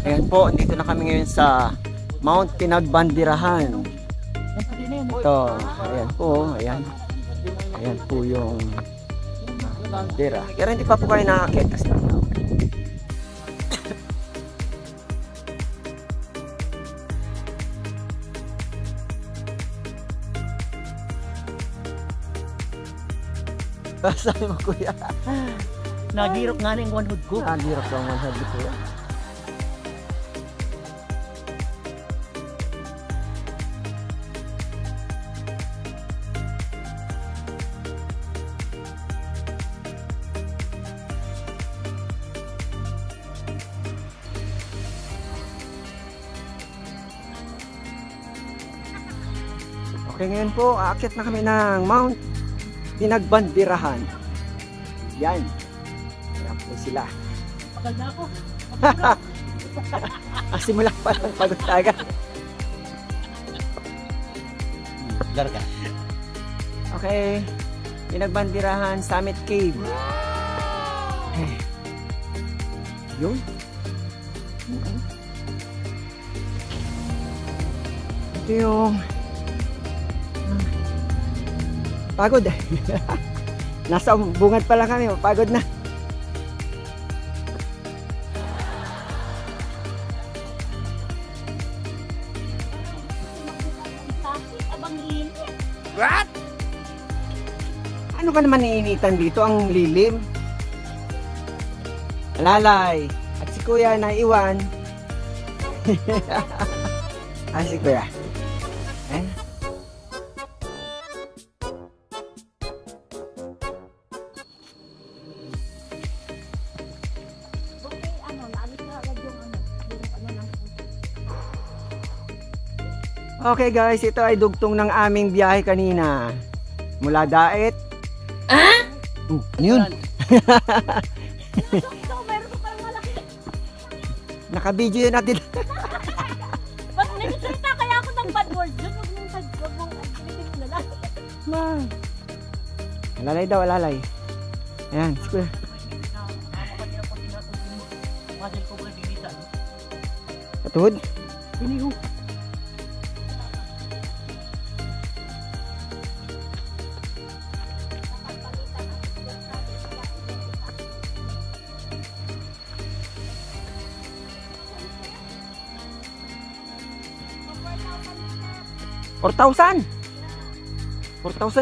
Ayan po, dito na kami ngayon sa Mount Pinagbandirahan. Ito, ayan po, ayan. Ayan po yung bandera. Pero hindi pa po kayo nakakit kasi sabi mo kuya. Nagirok nga na yung one hood ko. Nagirok ka ang one hood kuya. Okay, ngayon po, aakyat na kami ng Mount Pinagbandirahan. Yan. Yan po sila. Pagod na ako. Simula pa lang pagod agad. Larga. Okay. Pinagbandirahan Summit Cave. Yun. Ito yung pagod. Nasa bungad pa lang kami, pagod na. What? Ano ka naman iinitan dito? Ang lilim. Lalay. At si kuya naiwan. Si kuya. Okay guys, ito ay dugtong ng aming biyahe kanina. Mula Daet. Ano yun? Naka-video yun natin. Ba't nagsalita kaya ako ng bad word? Huwag mong admitin na lang. Alalay daw, alalay. Ayan, sige. Katuhod? Piniho. $4,000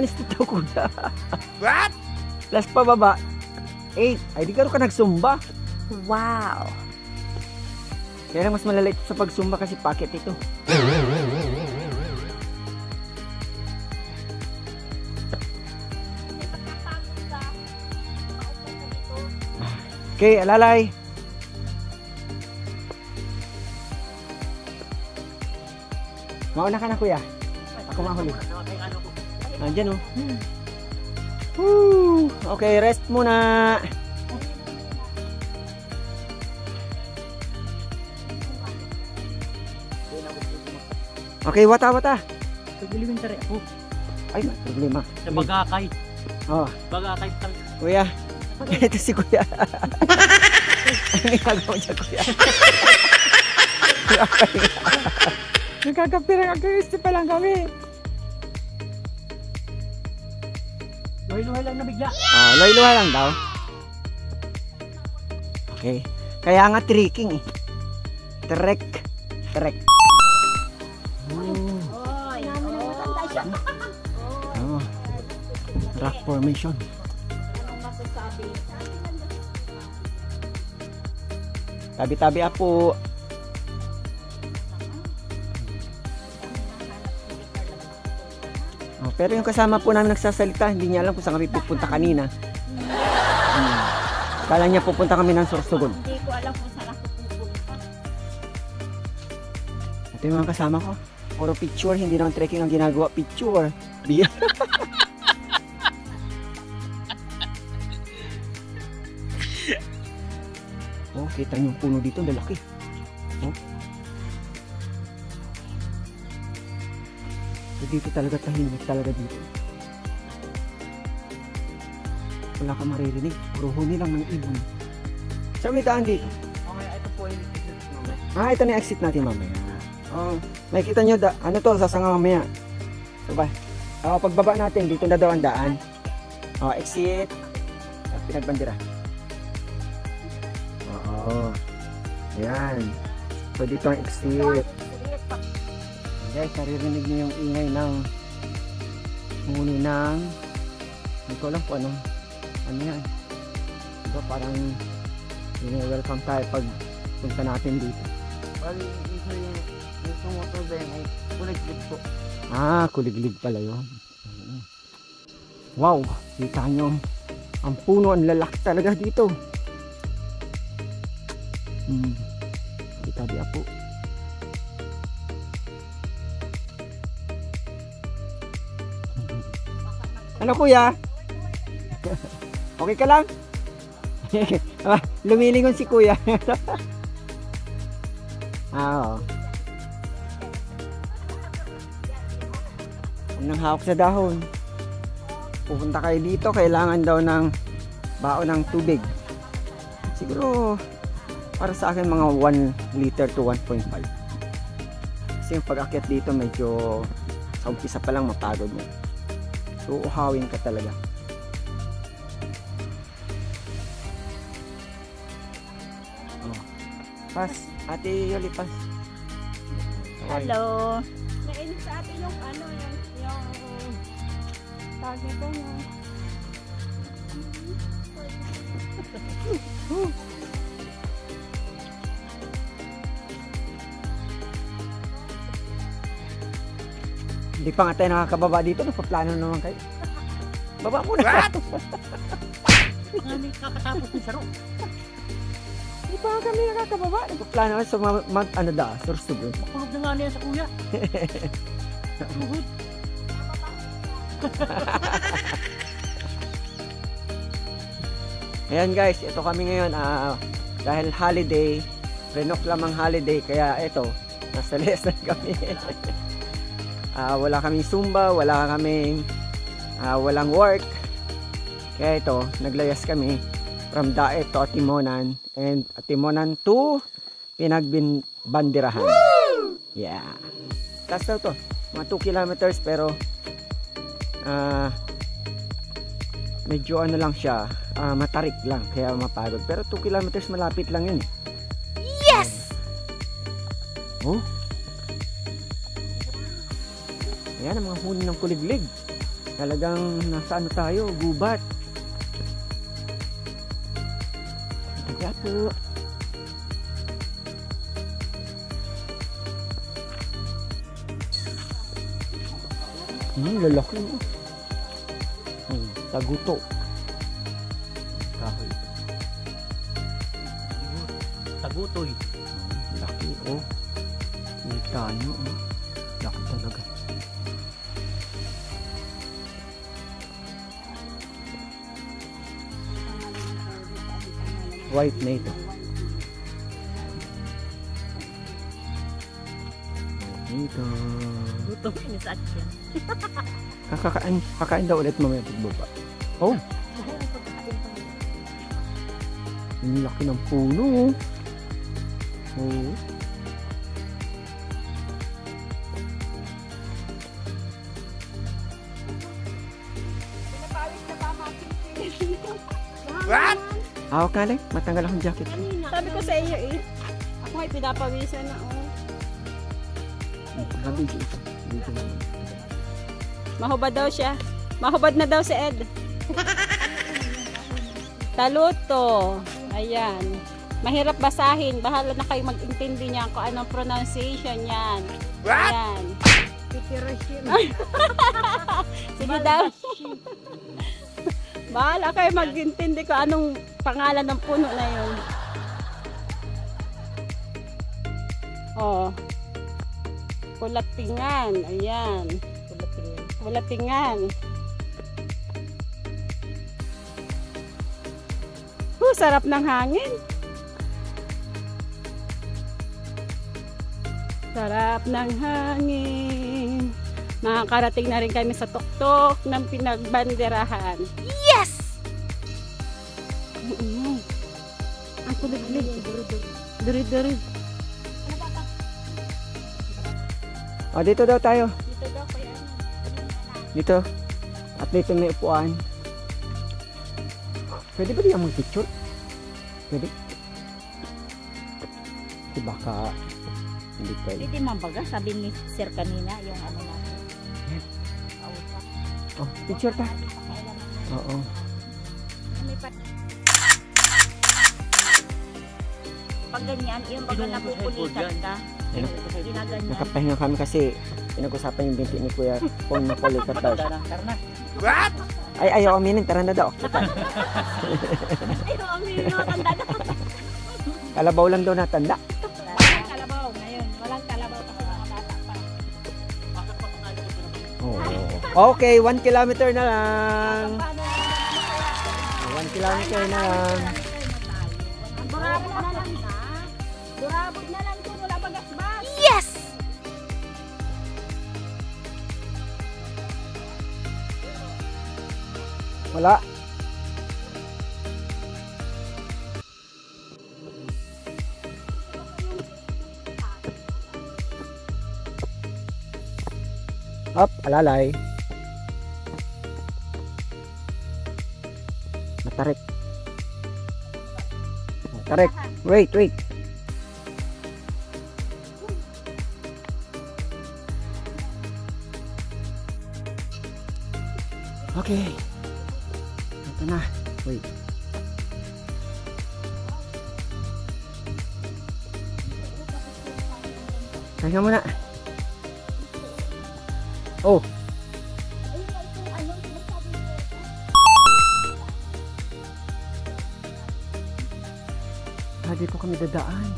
is tito kuya. What? Plus pababa 8. Ay di ka nagsumba. Wow. Kaya lang mas malalait sa pagsumba kasi packet ito. Okay, alalay. Mauna ka na kuya. Ako mahuli. Nandiyan oh. Woo! Okay, rest muna. Okay, wata. Pagiliwin tari ako. Ay, may problema. Sa bagakay. Oh, Bagakay. kuya. Ito si kuya. Ano ginagawa niya kuya? Nagkakapirang agristi pa lang kami. Luhay-luhay lang na bigla. Luhay-luhay lang daw. Okay. Kaya nga trekking eh. Trek. Rock formation. Tabi-tabi apo. Pero yung kasama po namin nagsasalita, hindi niya alam kung saan kami pupunta kanina. Kala niya pupunta kami ng Sorsogon. Hindi ko alam kung saan ako pupunta. Ito yung mga kasama ko. Puro picture, hindi naman trekking ang ginagawa. Picture. Biya. Oh, kita niyo yung puno dito, lalaki. Oh. So, dito talaga tahimik talaga dito. Wala ka maririnig. Puro huni lang ng ibon. Saan may daan dito? Okay, ito po yung Ito na yung exit natin mamaya. Oh, makikita nyo, ano to, sasanga mamaya. So ba? Pagbaba natin, dito na daw ang daan. Exit. Pinagbandira. Oo. Ayan. So dito ang exit. Guys, naririnig niyo yung ingay ng huni ng hindi ko alam po ano yan. Diba parang welcome tayo pag punta natin dito. Bali, isa yung motor ba yun ay kuliglig po. Kuliglig pala yun. Wow, kita nyo ang puno, ang lalaki talaga dito. Kita dia po. Ano kuya? Okay ka lang? Lumilingon si kuya. Oo. Nang hawak sa dahon. Pupunta kayo dito, kailangan daw ng baon ng tubig. Siguro para sa akin mga 1 liter to 1.5. Kasi yung pag-akyat dito medyo sa umpisa pa lang mapagod mo. So uhawin ka talaga. Pas, Ate Yoli, pas. Hello. Nainig sa atin yung ano, yung tawag nito yung Hindi pa nga tayo nakakababa dito, nagpaplano naman kayo. Baba muna. Mga may kakatapos ng saro. Hindi pa kami nakakababa, nagpaplano sa sursug. Makulog na nga niya sa kuya. Makulog. Ayan guys, ito kami ngayon dahil holiday, renok lamang holiday, kaya ito, nasa lesson kami. Wala kaming Zumba, walang work. Kaya ito, naglayas kami from Daet to Atimonan and Atimonan to Pinagbandirahan. Yeah. Taas daw to, mga 2 kilometers pero medyo ano lang siya, matarik lang kaya mapagod. Pero 2 kilometers malapit lang yun. yes! Oh. Ayan ang mga huni ng kuliglig. Talagang nasa ano tayo, gubat. Kaya po. Lalaki mo. Taguto. Kahoy. Tagutoy. Laki, oh. Kita nyo, oh. Laki talaga. White na ito. Ito. Gutom ini sa akin. Kakain daw ulit mamaya pagbaba. Oh. Ang laki ng puno. Oh. Pinapawis na ba makin? What? Hawak na lang. Matanggal akong jacket. Sabi ko sa iyo eh. Ako ay pinapawisan na oh. Video ito. Video naman. Mahubad daw siya. Mahubad na daw si Ed. Taluto. Ayan. Mahirap basahin. Bahala na kayo mag-intindi niya kung anong pronunciation yan. What? Ayan. Sige daw. Bahala kayo mag-intindi kung anong pangalan ng puno na yun. Oh. Kulatingan. Ayan. Kulatingan. Sarap ng hangin. Sarap ng hangin. Makakarating na rin kami sa tuktok ng Pinagbandirahan. Yes! Ang kuliglig. Duri-duri. O, dito daw tayo. Dito daw kaya ano. Dito. At dito may upuan. Pwede ba diyan mag-picture? Pwede? Di baka hindi pwede. Pwede man baga, sabi ni Sir kanina, yung ano natin. Oh, picture ta. Oo. Pag ganyan, yung baga napupulitan ka. Ano? Ginaganyan. Nakapahinga kami kasi pinag-usapan yung binti ni Kuya kung makulikat daw. Ay, ayaw aminin. Tara na daw. Ay, aminin mo, tanda na. Kalabaw lang daw natanda. Walang kalabaw ngayon. Walang kalabaw kasi mga bata pa. Oh. Okay, 1 kilometer na lang. 1 kilometer na lang. Durabot na lang na. Durabot na lang kung wala bagas-bas. Yes! Wala. Up, alalay. Matarik. Matarik. Wait. Okay. Ito na. Wait. Kaya muna. Oh. Di po kami dadaan.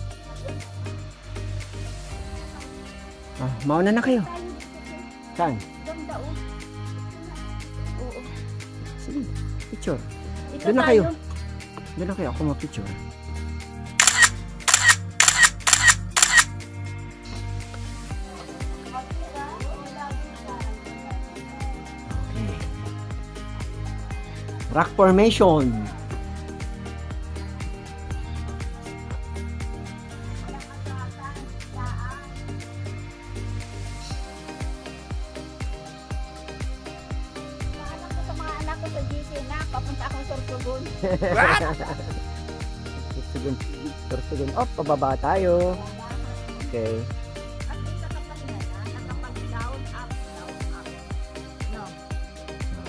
Mauna na kayo. Saan? Sige, picture. Doon na kayo. Doon na kayo. Ako mag-picture. Okay. Rock formation. Tursugun. Oh, pababa tayo. Okay.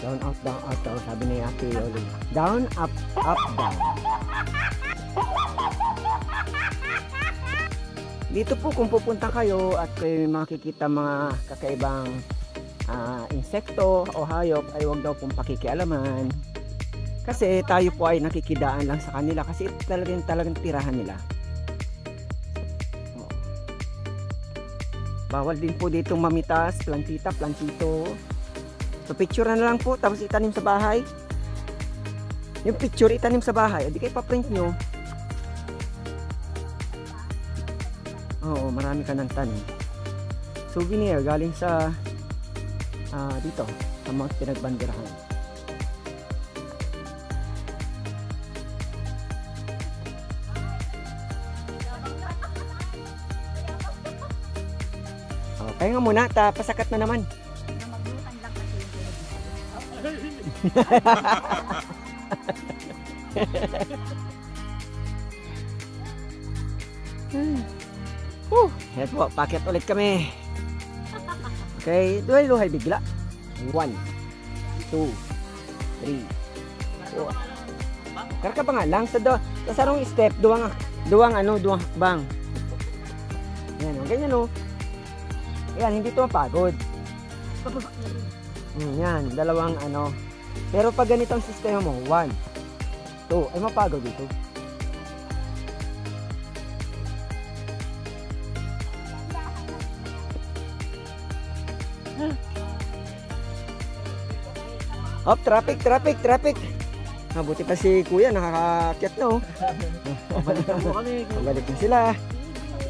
Down, up, down, up, down. Sabi ni Ate Oli. Down, up, down. Dito po kung pupunta kayo at kayo makikita mga kakaibang insekto o hayop ay huwag daw pong pakikialaman. Kasi tayo po ay nakikidaan lang sa kanila kasi ito talagang tirahan nila. Oh. Bawal din po dito mamitas, plantito. So picture na lang po tapos itanim sa bahay. Yung picture itanim sa bahay, hindi kayo pa-print nyo. Oo, marami ka ng tanim. Souvenir galing sa dito sa mga pinagbanderahan. Kaya nga muna, pasakat na naman. Maglutan lang kasi Yan po, packet ulit kami. Okay, luhay bigla. 1, 2, 3, 4. Karka pa nga lang sa sarong step, duwang hakbang. Yan o, ganyan o. Yan, hindi ito mapagod. Yan, dalawang ano. Pero pag ganitong sistema mo, 1, 2, ay mapagod dito. Hop, traffic. Mabuti pa si Kuya, nakakakyat na oh. Pabalik na sila.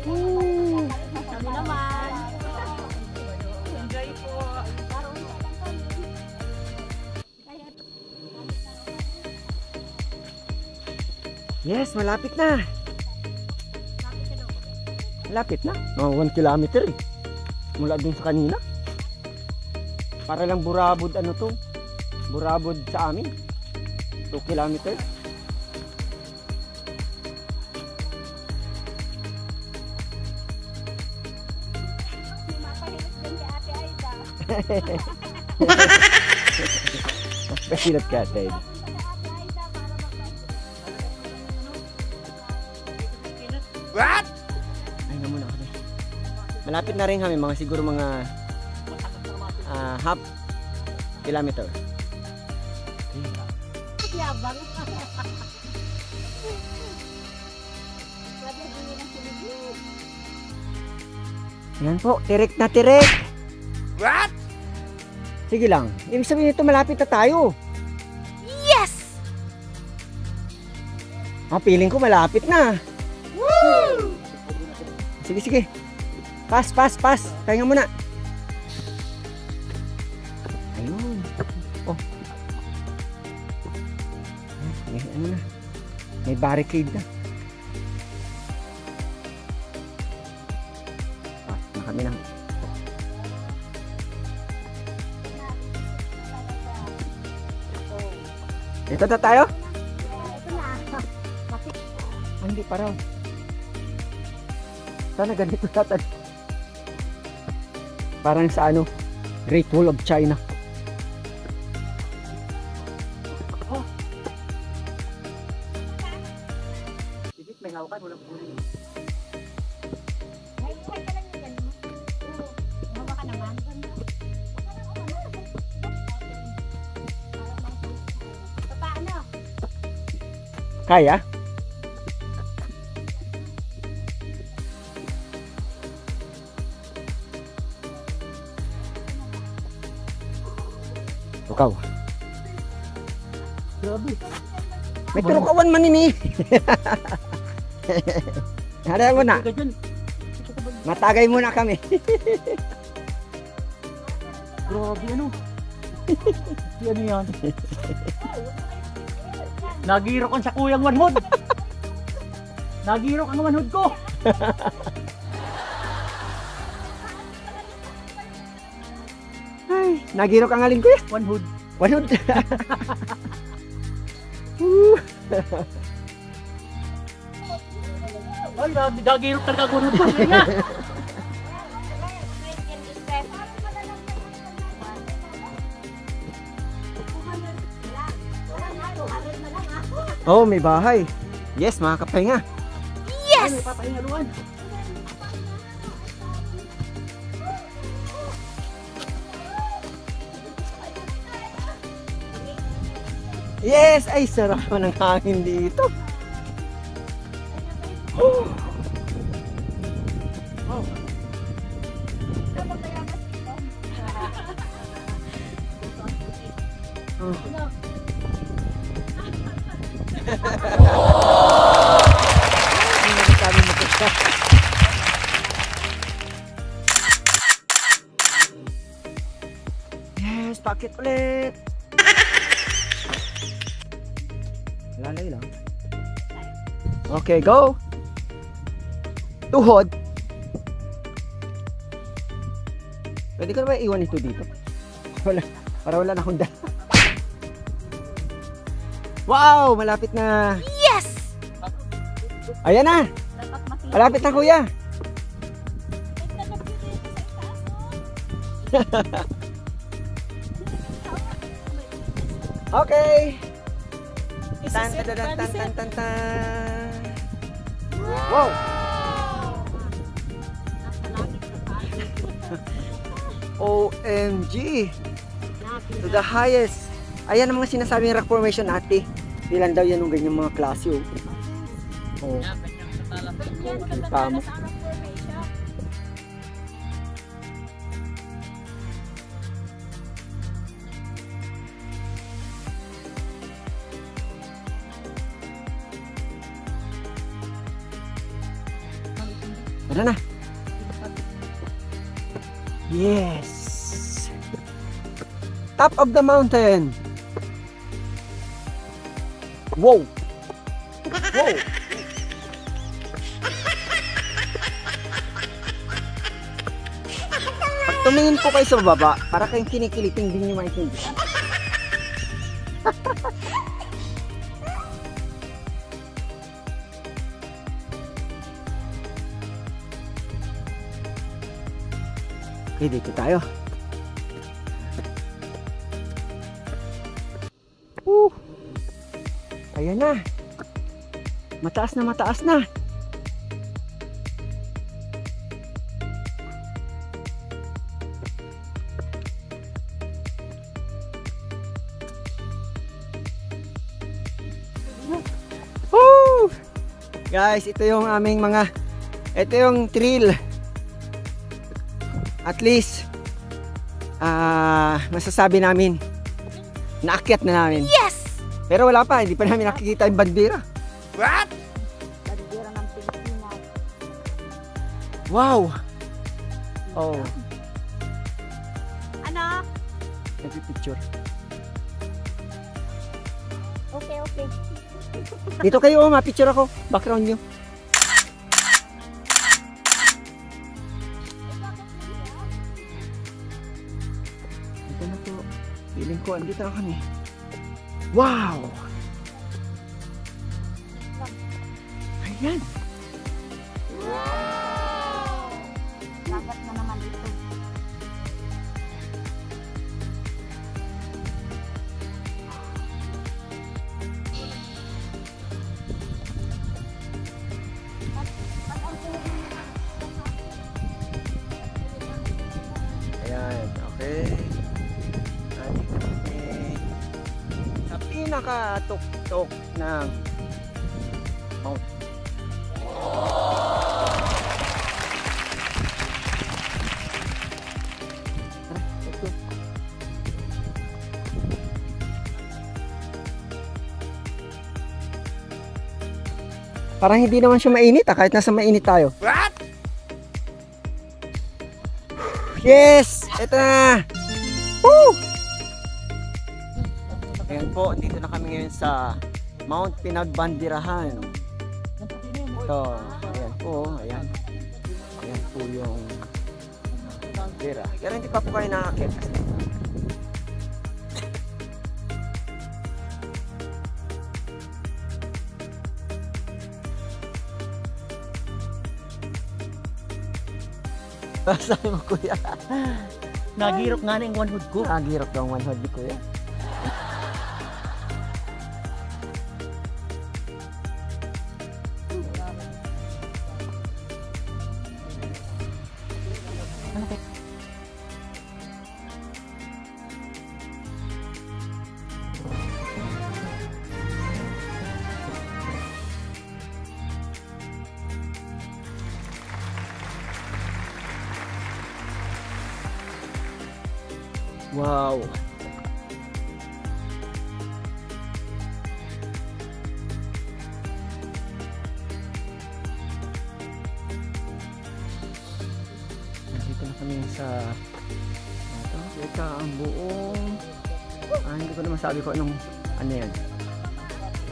Kami naman. Enjoy po. Yes, malapit na. Malapit na. Oh, 1 kilometer eh. mula dun sa kanina. Para lang Burabod ano to? Burabod sa amin. 2 kilometers. Pasilot ka, Ted. What? Ay na muna kami. Malapit na rin kami, mga siguro mga half kilometer. Yabang. Yan po, tirik na tirik. What? Sige lang. Ibig sabihin nito malapit na tayo. Yes! Feeling ko malapit na. Woo! Sige, sige. Pass. Pahinga muna. Ayun. Oh. Ano na. May barricade na. Pass na kami na. Ito na tayo? Hindi pa raw. Sana ganito natin. Parang sa ano, Great Wall of China. Oh. Ibig may hawakan, walang puli. Kaya? Tukaw. Grabe. May turukawan man ini. Hara mo na. Matagay muna kami. Grabe ano. Ano yan? Nagirok ang sa kuyang manhod. Nagirok ang manhod ko. Ay, nagirok ang alin ko ya. Manhod. Manhod. Ay, nagirok talaga ang manhod ko. Sige nga. Oh, may bahay. Yes, makakapahinga. Yes! Ay, may papahingaluan. Yes! Ay, sarap ng hangin dito. Oh. Oh. Yes, pakit ulit. Lalay lang. Okay, go. Tuhod. Pwede ko na ba iwan ito dito? Wala, para wala na akong dala. Wow, malapit na. Yes! Ayan na. Malapit na, kuya. Okay. Tan tan tan tan tan tan tan. Wow. OMG. To the highest. Ayan ang mga sinasabing rock formation ate. Ilan daw yan ng ganyan mga klase oh. Oh. Kita mo. Tara na. Yes. Top of the mountain. Wow. Wow. tumingin po kayo sa baba para kayong kinikiliting din yung maintindihan. Okay, dito tayo. Ayan na. Mataas na, mataas na. Woo! Guys, ito yung aming ito yung trail. At least masasabi namin naakyat na namin. Yes! Pero wala pa, hindi pa namin nakikita yung bandera. Bandera ng Pilipinas. Wow! Oh, Ano? nagpipicture. Okay, okay. Dito kayo, ma-picture ako. Background nyo. Ito na po. Feeling ko, andito na kami. Wow! Ayan. Dagat na naman dito. Ayan, okay. Andito kami sa pinaka-tuktok ng Mount. Tara, let's go. Parang hindi naman siya mainit kahit nasa mainit tayo. What? Yes! Ito na! Woo! Ayan po, dito na kami ngayon sa Mount Pinagbandirahan. Ito, ayan po, ayan. Ayan po yung bandera. Pero hindi pa po kayo nakakit. Sabi mo, kuya. Nagirok nga na yung one hood ko. Nagirap daw ang one hood ni kuya. Wow. Nandito na kami sa kita ang buong hindi ko na masabi ko anong ano yan.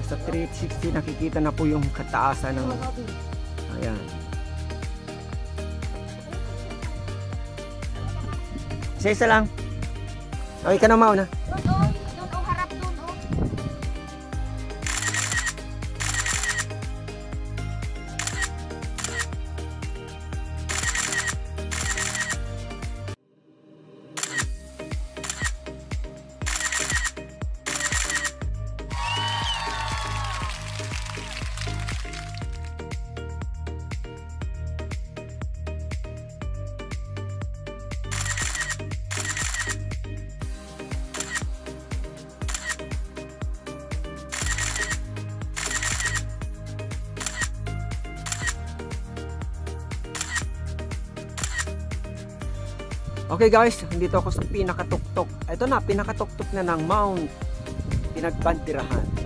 Basta 360 nakikita na po yung kataasan ng ayan. Isa lang. Okay ka na mauna. Doon o, harap doon o. Okay guys, nandito ako sa pinakatuktok. Ito na, pinakatuktok na ng Mount Pinagbandirahan.